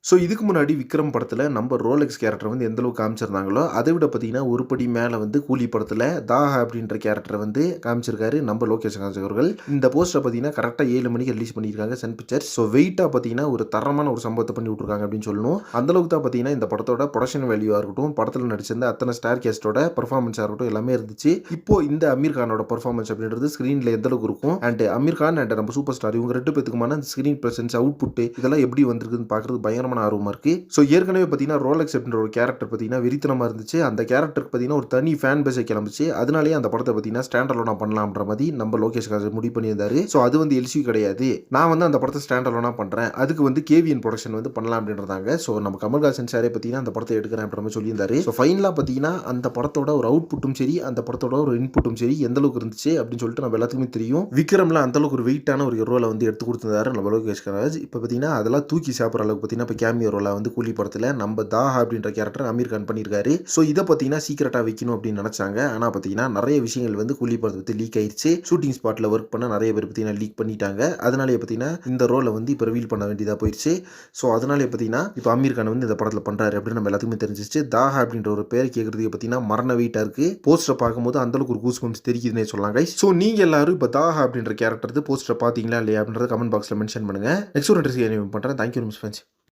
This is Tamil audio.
ஸோ இதுக்கு முன்னாடி விக்ரம் படத்தில் நம்ம ரோலெக்ஸ் கேரக்டர் வந்து எந்த அளவுக்கு காமிச்சிருந்தாங்களோ அதை விட பார்த்தீங்கன்னா ஒரு படி மேலே வந்து கூலி படத்தில் தாஹா அப்படின்ற கேரக்டர் வந்து காமிச்சிருக்காரு நம்ம லோகேஷ் கனகராஜ் அவர்கள். இந்த போஸ்டரை பார்த்தீங்கன்னா கரெக்டாக 7 மணிக்கு ரிலீஸ் பண்ணியிருக்காங்க சன் பிக்சர்ஸ். ஸோ வெயிட்டாக பார்த்தீங்கன்னா ஒரு தரமான ஒரு சம்பவத்தை பண்ணி விட்ருக்காங்க அப்படின்னு சொல்லணும். அந்தளவுக்கு தான் பார்த்தீங்கன்னா இந்த படத்தோட ப்ரொடக்ஷன் வேல்யூவாக இருக்கட்டும், படத்தில் நடிச்சிருந்த அத்தனை ஸ்டார் கேஸ்டோட பர்ஃபார்மன்ஸாக இருக்கட்டும் எல்லாமே இருந்துச்சு. இப்போ இந்த அமீர் கானோட பர்ஃபார்மன்ஸ் அப்படின்றது ஸ்க்ரீனில் எந்த அளவுக்கு இருக்கும் அண்ட் அமீர் கான் அண்ட் நம்ம சூப்பர் ஸ்டார் இவங்க 2 பேத்துக்குமான ஸ்க்ரீன் பிரசன்ஸ் அவுட் புட் இதெல்லாம் எப்படி வந்திருக்குன்னு பார்க்குறது பயங்கரமான ஆர்வமாக இருக்கு. ஸோ ஏற்கனவே பார்த்தீங்கன்னா ரோலெக்ஸ் அப்படின்ற ஒரு கேரக்டர் பார்த்தீங்கன்னா வெறித்தனமாக இருந்துச்சு. அந்த கேரக்டருக்கு பார்த்தீங்கன்னா ஒரு தனி ஃபேன் பேஸை கிளம்பிச்சு. அதனாலேயே அந்த படத்தை பார்த்தீங்கன்னா ஸ்டாண்ட் அலோனா பண்ணலாம்ன்ற மாதிரி நம்ம லோகேஷ் கனகராஜ் முடிவு பண்ணியிருந்தாரு. ஸோ அது வந்து எல்சி கிடையாது, நான் வந்து அந்த படத்தை ஸ்டாண்ட் அலோனா பண்ணுறேன், அதுக்கு வந்து கேவிஎன் ப்ரொடக்ஷன் வந்து பண்ணலாம் அப்படின்றதாங்க. ஸோ நம்ம கமல்ஹாசன் சாரே பார்த்தீங்கன்னா அந்த படத்தை எடுக்கிறேன் அப்படின்ற மாதிரி சொல்லியிருந்தாரு. ஸோ ஃபைனலாக பார்த்தீங்கன்னா அந்த படத்தோட ஒரு அவுட் புட்டும் சரி, அந்த படத்தோட ஒரு இன்புட்டும் சரி எந்த அளவுக்கு இருந்துச்சு அப்படின்னு சொல்லிட்டு நம்ம எல்லாத்துக்குமே தெரியும். விக்ரம்ல அந்த அளவுக்கு ஒரு வெயிட்டான ஒரு ரோலை வந்து எடுத்து கொடுத்திருந்தாரு நம்ம லோகேஷ் கனகராஜ். இப்போ பார்த்தீங்கன்னா அதெல்லாம் தூக்கி சாப்பிட்ற அளவுக்கு பார்த்தீங்கன்னா இப்போ கேமியோ ரோலை வந்து கூலி படத்தில் நம்ம தாஹா அப்படின்ற கேரக்டர் அமீர் கான் பண்ணியிருக்காரு. ஸோ இதை பார்த்தீங்கன்னா சீக்கிரட்டாக வைக்கணும் அப்படின்னு நினச்சாங்க. ஆனால் பார்த்தீங்கன்னா நிறைய விஷயங்கள் வந்து கூலி படத்தை பற்றி லீக் ஆயிடுச்சு. ஷூட்டிங் ஸ்பாட்டில் ஒர்க் பண்ண நிறைய பேர் பார்த்தீங்கன்னா லீக் பண்ணிட்டாங்க. அதனாலே பார்த்தீங்கன்னா இந்த ரோலை வந்து இப்போ ரிவீல் பண்ண வேண்டியதாக போயிடுச்சு. ஸோ அதனாலே பார்த்தீங்கன்னா இப்போ அமீர் கான் வந்து இந்த படத்தில் பண்ணுறாரு அப்படின்னு நம்ம எல்லாத்துக்குமே தெரிஞ்சிச்சு. தாஹா அப்படின்ற ஒரு பேர் கேட்கறதுக்கு பார்த்தீங்கன்னா மரண வெயிட்டாக இருக்குது. போஸ்டரை பார்க்கும்போது அந்தளவுக்கு ஒரு கூஸ் பம்ப்ஸ் தெரியுதுன்னே சொல்லலாம் கைஸ். ஸோ நீங்கள் எல்லாரும் இப்போ தாஹா அப்படின்ற கேரக்டர் போஸ்டரை பார்த்தீங்களா இல்லையா அப்படின்றத கமெண்ட் பாக்ஸில் மென்ஷன் பண்ணுங்கள். நெக்ஸ்ட் ஒரு இன்ட்ரெஸ்ட் பண்ணுறேன். Thank you miss friends.